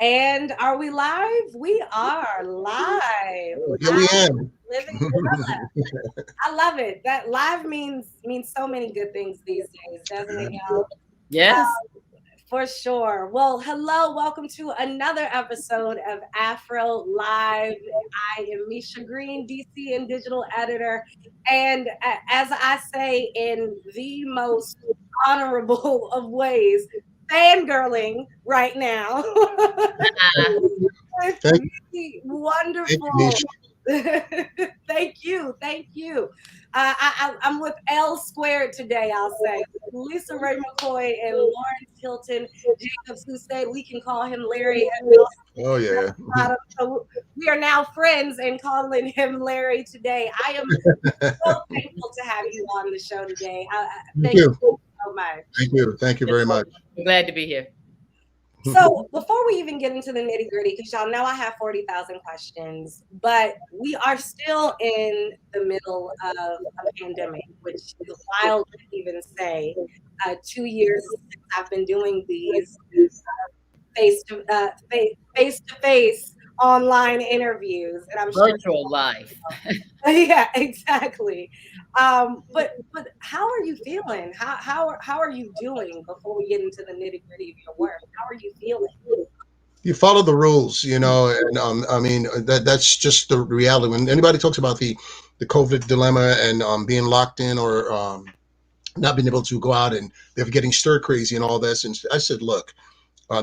And are we live? We are live. Here we Live, am. living gorilla. I love it. That live means so many good things these days, doesn't it, y'all? Yes. For sure. Well, hello, welcome to another episode of AFRO Live. I am Misha Green, DC and digital editor, and as I say in the most honorable of ways, fangirling right now. With Thank, the thank you, wonderful. Misha. Thank you, thank you. I'm with L squared today. I'll say Lisa Raye-McCoy and Lawrence Hilton Jacobs, who said we can call him Larry at Oh yeah. bottom. So we are now friends and calling him Larry today. I am so thankful to have you on the show today. Thank Thank you. you so much. Thank you. Thank you very much. I'm glad to be here. So before we even get into the nitty gritty, because y'all know I have 40,000 questions, but we are still in the middle of a pandemic, which is wild to even say. 2 years since I've been doing these face to face online interviews, and I'm sure. Virtual life. Yeah, exactly. But how are you feeling? How are you doing before we get into the nitty gritty of your work? How are you feeling? You follow the rules, and I mean that's just the reality. When anybody talks about the COVID dilemma and being locked in or not being able to go out and they're getting stir crazy and all this, and I said, look,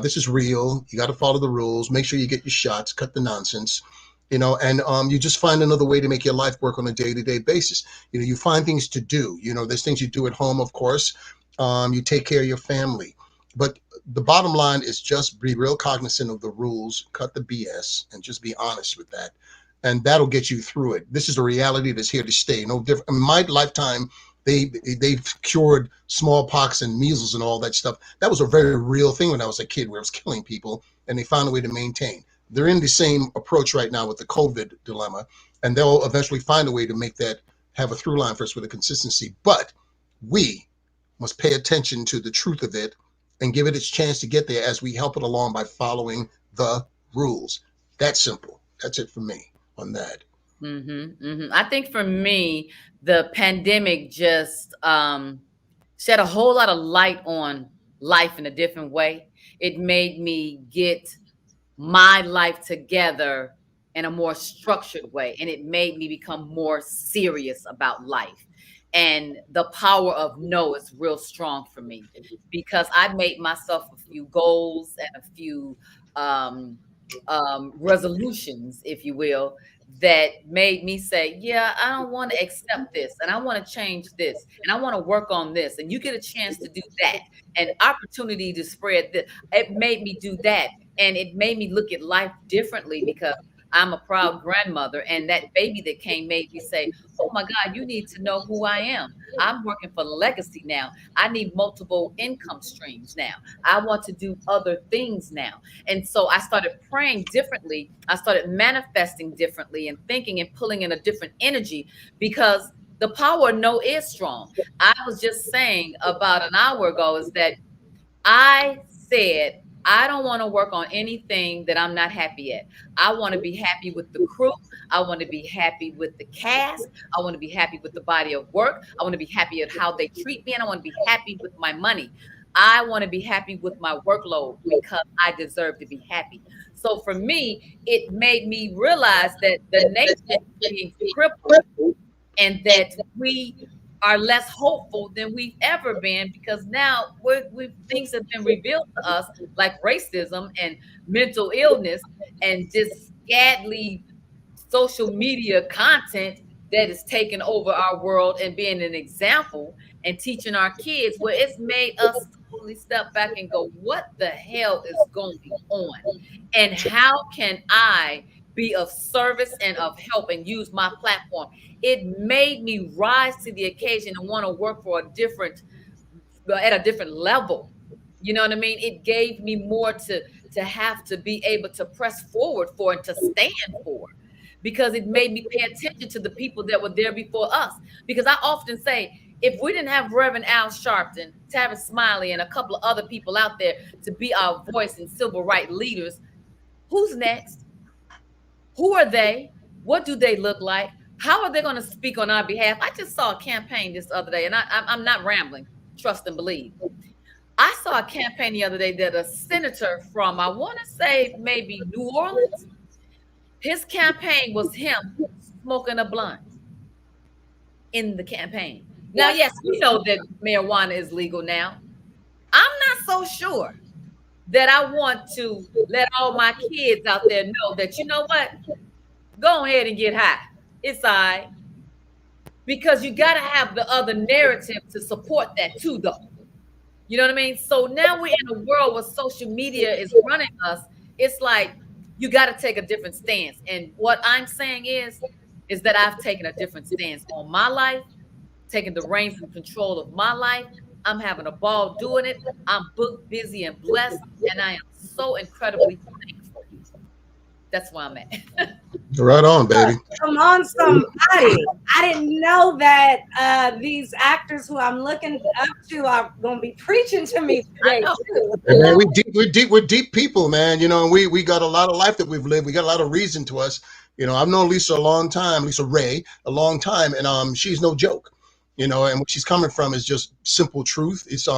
this is real. You got to follow the rules. Make sure you get your shots. Cut the nonsense. And you just find another way to make your life work on a day-to-day basis. You find things to do. There's things you do at home, of course. You take care of your family. But the bottom line is just be real cognizant of the rules, cut the BS, and just be honest with that. And that'll get you through it. This is a reality that's here to stay. No different. In my lifetime, they've cured smallpox and measles and all that stuff. That was a very real thing when I was a kid, where it was killing people, and they found a way to maintain. They're in the same approach right now with the COVID dilemma, and they'll eventually find a way to make that have a through line for us with a consistency. But we must pay attention to the truth of it and give it its chance to get there as we help it along by following the rules. That's simple. That's it for me on that. I think for me, the pandemic just shed a whole lot of light on life in a different way. It made me get my life together in a more structured way, and it made me become more serious about life. And the power of no is real strong for me because I made myself a few goals and a few resolutions, if you will, that made me say, yeah, I don't want to accept this and I want to change this and I want to work on this. And you get a chance to do that, and opportunity to spread that. It made me do that. And it made me look at life differently because I'm a proud grandmother. And that baby that came made me say, oh my God, you need to know who I am. I'm working for legacy now. I need multiple income streams now. I want to do other things now. And so I started praying differently. I started manifesting differently and thinking and pulling in a different energy because the power of no is strong. I was just saying about an hour ago is that I said, I don't want to work on anything that I'm not happy at. I want to be happy with the crew. I want to be happy with the cast. I want to be happy with the body of work. I want to be happy at how they treat me. And I want to be happy with my money. I want to be happy with my workload because I deserve to be happy. So for me, it made me realize that the nation is being crippled and that we are less hopeful than we've ever been because now things have been revealed to us like racism and mental illness and just scantily social media content that is taking over our world and being an example and teaching our kids. Well, it's made us totally step back and go, what the hell is going on? And how can I be of service and of help and use my platform? It made me rise to the occasion and want to work for at a different level. You know what I mean? It gave me more to have to be able to press forward for and to stand for, because it made me pay attention to the people that were there before us. Because I often say, if we didn't have Reverend Al Sharpton, Tavis Smiley, and a couple of other people out there to be our voice and civil rights leaders, Who's next? Who are they? What do they look like? How are they going to speak on our behalf? I just saw a campaign this other day, and I'm not rambling. Trust and believe. I saw a campaign the other day that a senator from, I want to say maybe New Orleans, his campaign was him smoking a blunt in the campaign. Now, yes, we know that marijuana is legal now. I'm not so sure that I want to let all my kids out there know that, you know what? Go ahead and get high. It's all right. Because you got to have the other narrative to support that too, though. You know what I mean? So now we're in a world where social media is running us. It's like you got to take a different stance. And what I'm saying is that I've taken a different stance on my life, taking the reins and control of my life. I'm having a ball doing it. I'm booked, busy, and blessed. And I am so incredibly thankful. That's where I'm at. Right on, baby. Come on, somebody. I didn't know that these actors who I'm looking up to are going to be preaching to me today, too. And man, we're deep people, man. You know, we got a lot of life that we've lived. We got a lot of reason to us. You know, I've known Lisa a long time, LISARAYE, a long time, and she's no joke. You know, and what she's coming from is just simple truth. It's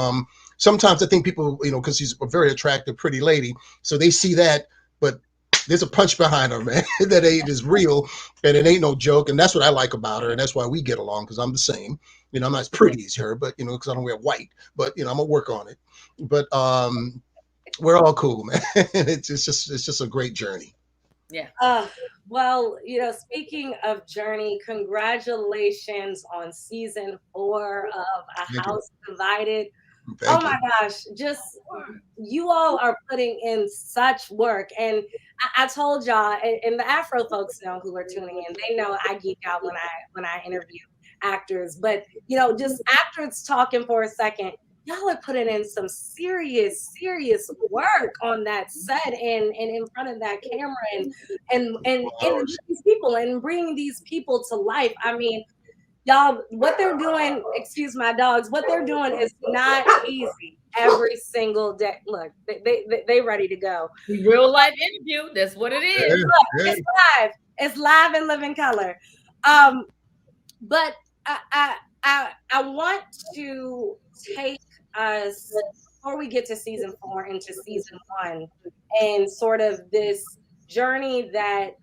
sometimes I think people, you know, because she's a very attractive, pretty lady, so they see that, but there's a punch behind her, man, that ain't is real, and it ain't no joke. And that's what I like about her, and that's why we get along, because I'm the same. You know, I'm not as pretty as her, but you know, because I don't wear white. But you know, I'm gonna work on it. But we're all cool, man. It's just a great journey. Yeah. Well, you know, speaking of journey, congratulations on season 4 of A House Divided. Thank Oh my gosh, just you all are putting in such work. And I told y'all, and the Afro folks know who are tuning in, they know I geek out when I interview actors. But you know, just after it's talking for a second, y'all are putting in some serious work on that set and in front of that camera and these people and bringing these people to life. I mean, y'all, what they're doing, excuse my dogs, what they're doing is not easy every single day. Look, they ready to go. Real life interview. That's what it is. Look, it's live. It's live in living color. But I want to take us before we get to season 4 into season 1 and sort of this journey that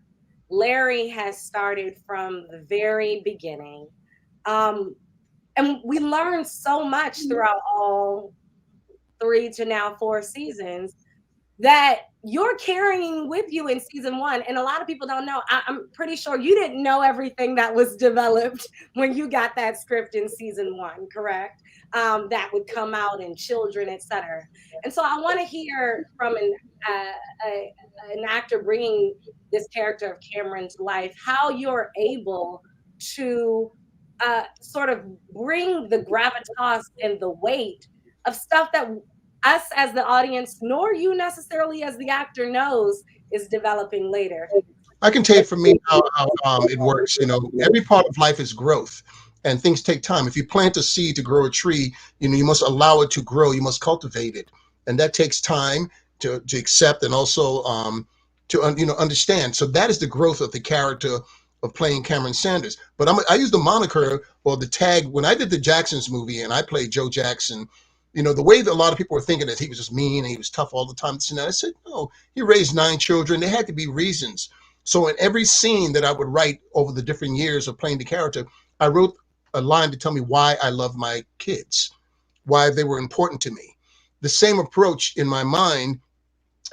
Larry has started from the very beginning. And we learned so much throughout all 3 to now 4 seasons that you're carrying with you in season 1. And a lot of people don't know. I'm pretty sure you didn't know everything that was developed when you got that script in season 1, correct? That would come out in children, etc. And so I want to hear from an actor bringing this character of Cameron to life, how you're able to sort of bring the gravitas and the weight of stuff that us as the audience, nor you necessarily as the actor knows, is developing later. I can tell you from me how it works. You know, every part of life is growth, and things take time. If you plant a seed to grow a tree, you know, you must allow it to grow. You must cultivate it, and that takes time to accept and also to you know, understand. So that is the growth of the character of playing Cameron Sanders. But I use the moniker or the tag when I did the Jacksons movie and I played Joe Jackson. You know, the way that a lot of people were thinking that he was just mean and he was tough all the time. And I said, no, he raised 9 children. There had to be reasons. So in every scene that I would write over the different years of playing the character, I wrote a line to tell me why I love my kids, why they were important to me. The same approach in my mind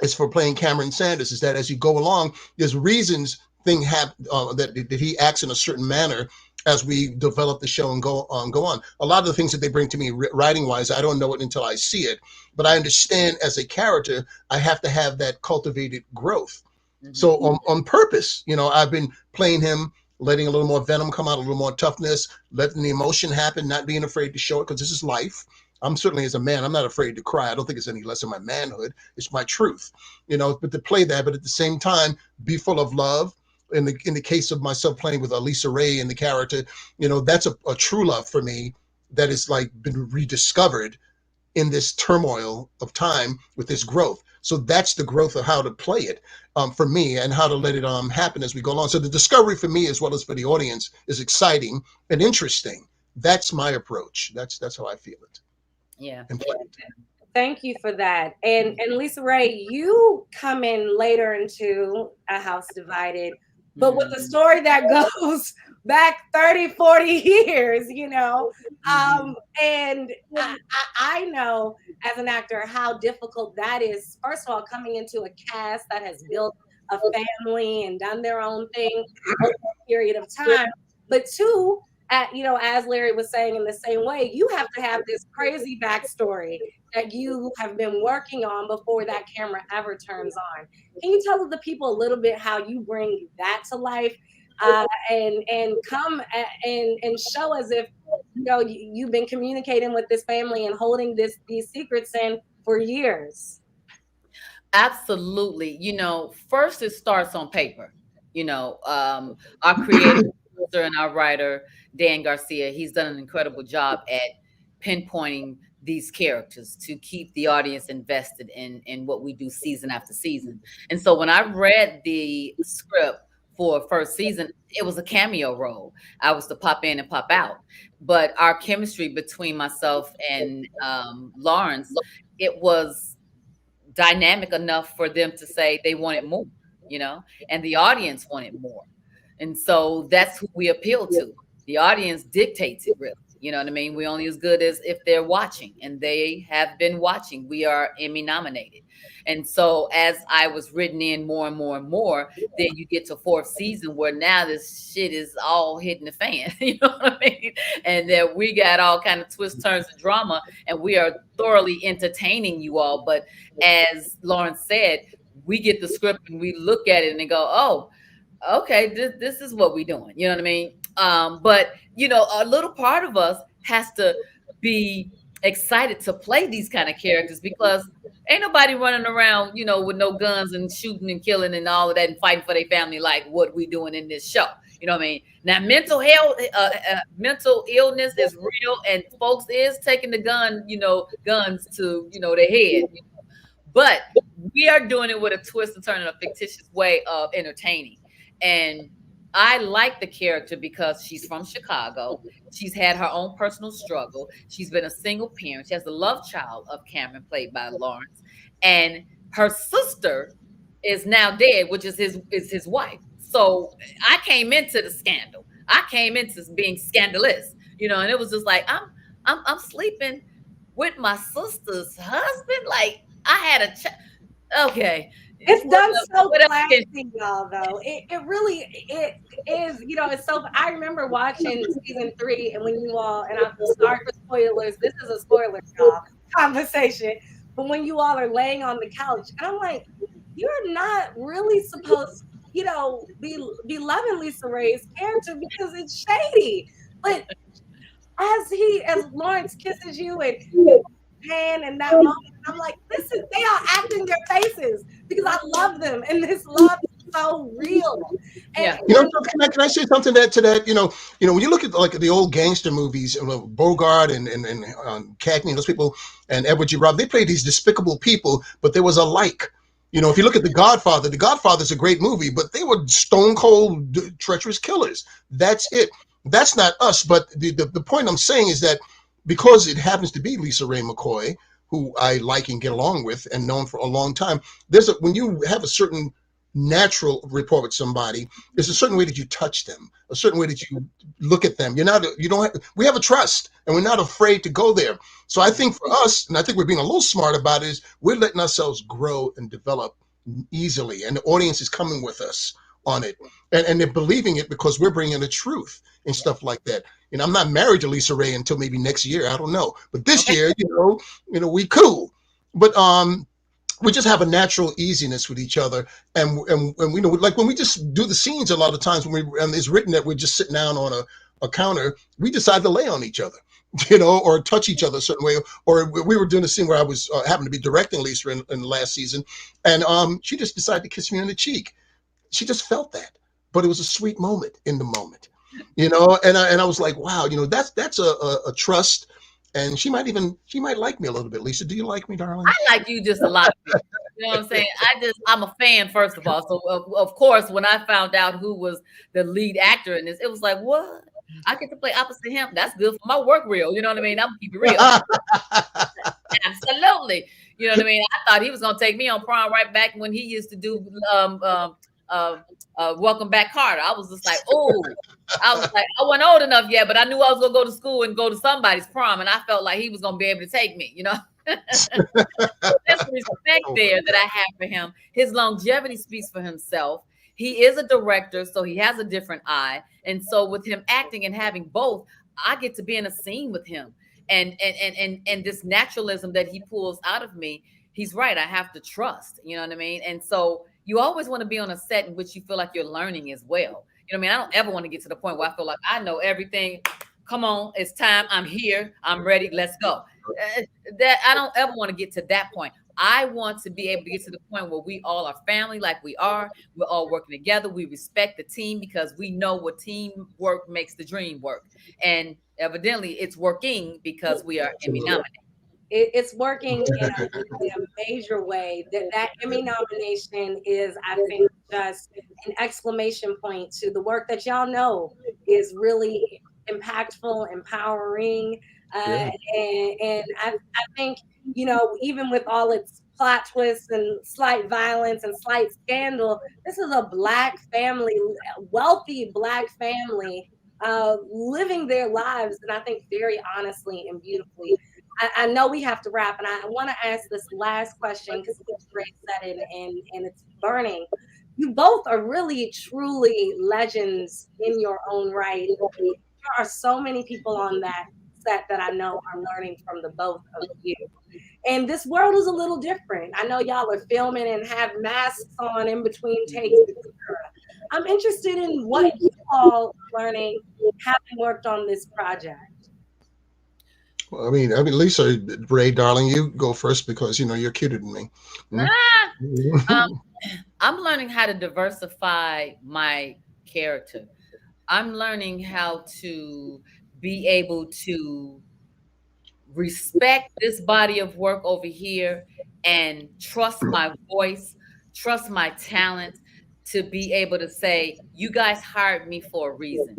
is for playing Cameron Sanders, is that as you go along, there's reasons that he acts in a certain manner as we develop the show and go on. A lot of the things that they bring to me writing wise, I don't know it until I see it, but I understand as a character, I have to have that cultivated growth. Mm-hmm. So on purpose, you know, I've been playing him, letting a little more venom come out, a little more toughness, letting the emotion happen, not being afraid to show it, because this is life. I'm certainly, as a man, I'm not afraid to cry. I don't think it's any less of my manhood. It's my truth, you know, but to play that, but at the same time, be full of love. In the case of myself playing with LISARAYE and the character, you know, that's a true love for me that is like been rediscovered in this turmoil of time with this growth. So that's the growth of how to play it for me, and how to let it happen as we go along. So the discovery for me, as well as for the audience, is exciting and interesting. That's my approach. That's how I feel it. Yeah. And play it. Thank you for that. And LiSARAYE, you come in later into A House Divided, but with a story that goes back 30, 40 years, you know. And I know as an actor how difficult that is. First of all, coming into a cast that has built a family and done their own thing over a period of time. But two, you know, as Larry was saying, in the same way, you have to have this crazy backstory that you have been working on before that camera ever turns on. Can you tell the people a little bit how you bring that to life, and come and show as if, you know, you've been communicating with this family and holding these secrets in for years? Absolutely. You know, first it starts on paper. You know, our creative producer and our writer, Dan Garcia, he's done an incredible job at pinpointing these characters to keep the audience invested in what we do season after season. And so when I read the script for first season, it was a cameo role. I was to pop in and pop out. But our chemistry between myself and Lawrence, it was dynamic enough for them to say they wanted more, you know, and the audience wanted more. And so that's who we appeal to. The audience dictates it, really. You know what I mean? We're only as good as if they're watching, and they have been watching. We are Emmy nominated. And so as I was written in more and more and more, then you get to fourth season where now this shit is all hitting the fan. You know what I mean? And that we got all kind of twists, turns, and drama, and we are thoroughly entertaining you all. But as Lawrence said, we get the script and we look at it and go, oh, okay, this is what we're doing. You know what I mean? But you know, a little part of us has to be excited to play these kind of characters, because ain't nobody running around, you know, with no guns and shooting and killing and all of that and fighting for their family like what we doing in this show. You know what I mean? Now, mental health, mental illness is real, and folks is taking the guns to, you know, their head. But we are doing it with a twist and turn in a fictitious way of entertaining. And I like the character because she's from Chicago. She's had her own personal struggle. She's been a single parent. She has the love child of Cameron, played by Lawrence. And her sister is now dead, which is his wife. So I came into the scandal. I came into being scandalous, you know, and it was just like, I'm sleeping with my sister's husband. Like, I had okay. It's done so classy, y'all, though. It really is, you know, it's so. I remember watching season 3, and when you all, and I'm sorry for spoilers, this is a spoiler, y'all, conversation, but when you all are laying on the couch, and I'm like, you're not really supposed, you know, be loving LiSARAYE's character because it's shady. But as Lawrence kisses you and hand and that moment, I'm like, they are acting their faces because I love them, and this love is so real. And, you know, can I say something to that? You know, when you look at like the old gangster movies, Bogart and Cagney, those people, and Edward G. Robinson, they played these despicable people, but there was a like. You know, if you look at The Godfather's a great movie, but they were stone cold, treacherous killers. That's it. That's not us. But the point I'm saying is that because it happens to be Lisa Raye-McCoy, who I like and get along with and known for a long time, when you have a certain natural rapport with somebody, there's a certain way that you touch them, a certain way that you look at them. We have a trust, and we're not afraid to go there. So I think for us, and I think we're being a little smart about it, is we're letting ourselves grow and develop easily, and the audience is coming with us on it, and they're believing it because we're bringing the truth and stuff like that. And I'm not married to LiSARAYE until maybe next year. I don't know, but this year, you know, we cool. But we just have a natural easiness with each other, and we know, like when we just do the scenes, a lot of times when it's written that we're just sitting down on a counter, we decide to lay on each other, you know, or touch each other a certain way. Or we were doing a scene where I was happened to be directing Lisa in the last season, and she just decided to kiss me on the cheek. She just felt that, but it was a sweet moment in the moment, you know. And I was like, wow, you know, that's a trust and she might like me a little bit. Lisa, do you like me, I darling? like you just a lot bit. You know what I'm saying? I'm a fan, first of all. So of course, when I found out who was the lead actor in this, it was like, what? I get to play opposite him. That's good for my work reel. You know what I mean? I'm gonna keep it real. Absolutely. You know what I mean? I thought he was gonna take me on prom right back when he used to do uh, Welcome Back Carter. I was just like, oh, I was like, I wasn't old enough yet, but I knew I was gonna go to school and go to somebody's prom, and I felt like he was gonna be able to take me, you know. There's respect there that I have for him. His longevity speaks for himself. He is a director, so he has a different eye. And so with him acting and having both, I get to be in a scene with him. And this naturalism that he pulls out of me, he's right. I have to trust. You know what I mean? And so you always want to be on a set in which you feel like you're learning as well. You know what I mean? I don't ever want to get to the point where I feel like I know everything. Come on, it's time. I'm here. I'm ready. Let's go. That I don't ever want to get to that point. I want to be able to get to the point where we all are family, like we are. We're all working together. We respect the team because we know what teamwork makes the dream work. And evidently, it's working because we are Emmy nominated. It's working in a major way. That Emmy nomination is, I think, just an exclamation point to the work that y'all know is really impactful, empowering, Yeah. and I think, even with all its plot twists and slight violence and slight scandal, this is a black family, wealthy black family, living their lives, and I think very honestly and beautifully. I know we have to wrap, and I want to ask this last question because it's great setting and it's burning. You both are really, truly legends in your own right. There are so many people on that set that I know are learning from the both of you. And this world is a little different. I know y'all are filming and have masks on in between takes, etc. I'm interested in what you all are learning having worked on this project. Well, Lisa, Ray, darling, you go first because you're cuter than me. Ah, um, Mhm. I'm learning how to diversify my character. I'm learning how to be able to respect this body of work over here and trust my voice, trust my talent to be able to say, you guys hired me for a reason.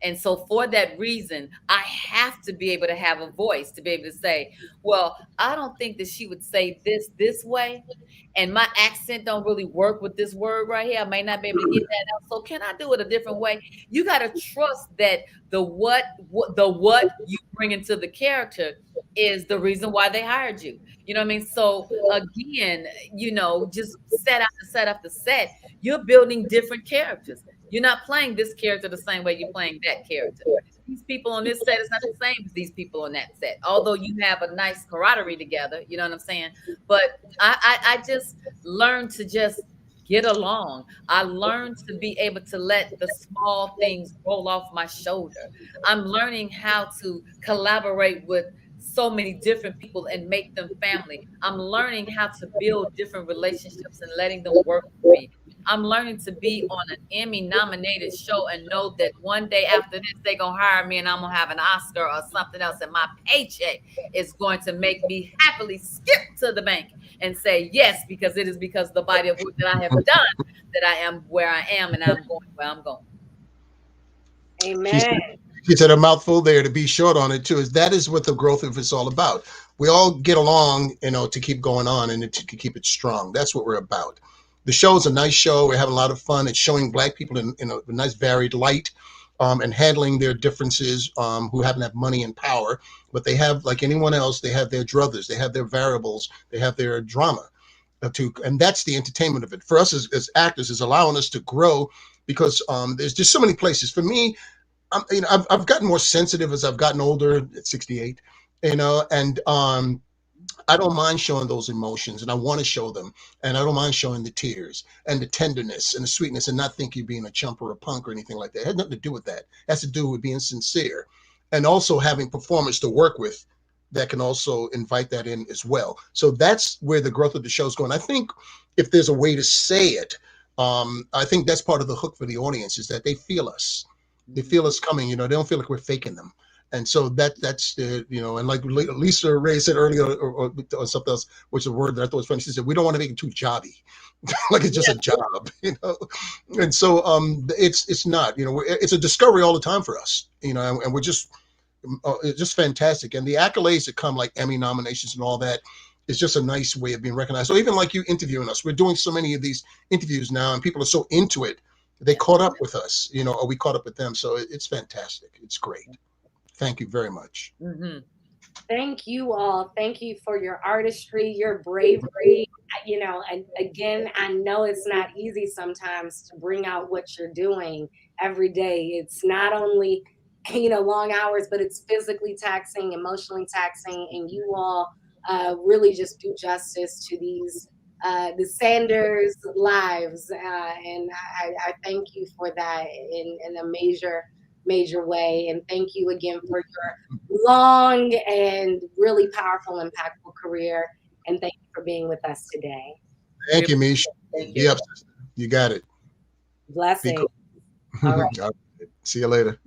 And so, for that reason, I have to be able to have a voice to be able to say, well, I don't think that she would say this way. And my accent don't really work with this word right here. I may not be able to get that out. So can I do it a different way? You got to trust that the what you bring into the character is the reason why they hired you. You know what I mean? So again, just set after set after set, you're building different characters. You're not playing this character the same way you're playing that character. These people on this set is not the same as these people on that set. Although you have a nice camaraderie together, you know what I'm saying? But I just learned to just get along. I learned to be able to let the small things roll off my shoulder. I'm learning how to collaborate with so many different people and make them family. I'm learning how to build different relationships and letting them work for me. I'm learning to be on an Emmy nominated show and know that one day after this, they're going to hire me and I'm going to have an Oscar or something else. And my paycheck is going to make me happily skip to the bank and say yes, because it is because of the body of work that I have done that I am where I am and I'm going where I'm going. She said, Amen. she said a mouthful there to be short on it too. That is what the growth of it's all about. We all get along, to keep going on and to keep it strong. That's what we're about. The show is a nice show. We're having a lot of fun. It's showing black people in a nice varied light, and handling their differences, who happen to have money and power, but they have, like anyone else, they have their druthers, they have their variables, they have their drama. And that's the entertainment of it. For us as actors, is allowing us to grow because there's just so many places. For me, I've gotten more sensitive as I've gotten older at 68, and I don't mind showing those emotions, and I want to show them, and I don't mind showing the tears and the tenderness and the sweetness, and not think you're being a chump or a punk or anything like that. It has nothing to do with that. It has to do with being sincere, and also having performers to work with that can also invite that in as well. So that's where the growth of the show is going. I think if there's a way to say it, I think that's part of the hook for the audience is that they feel us. They feel us coming. They don't feel like we're faking them. And so that's the, you know, and like LISARAYE said earlier, or something else, which is a word that I thought was funny. She said, we don't want to make it too jobby, like it's just a job, you know. And so it's not, you know, it's a discovery all the time for us, you know, and we're it's just fantastic. And the accolades that come, like Emmy nominations and all that, is just a nice way of being recognized. So even like you interviewing us, we're doing so many of these interviews now, and people are so into it, they caught up with us, you know, or we caught up with them. So it's fantastic. It's great. Thank you very much. Mm-hmm. Thank you all. Thank you for your artistry, your bravery. You know, and again, I know it's not easy sometimes to bring out what you're doing every day. It's not only, you know, long hours, but it's physically taxing, emotionally taxing, and you all really just do justice to these the Sanders lives, and I thank you for that in a major way. And thank you again for your long and really powerful, impactful career. And thank you for being with us today. Thank you, Mish. Thank Be you. up, sister. You got it. Be Blessing. cool. All right. See you later.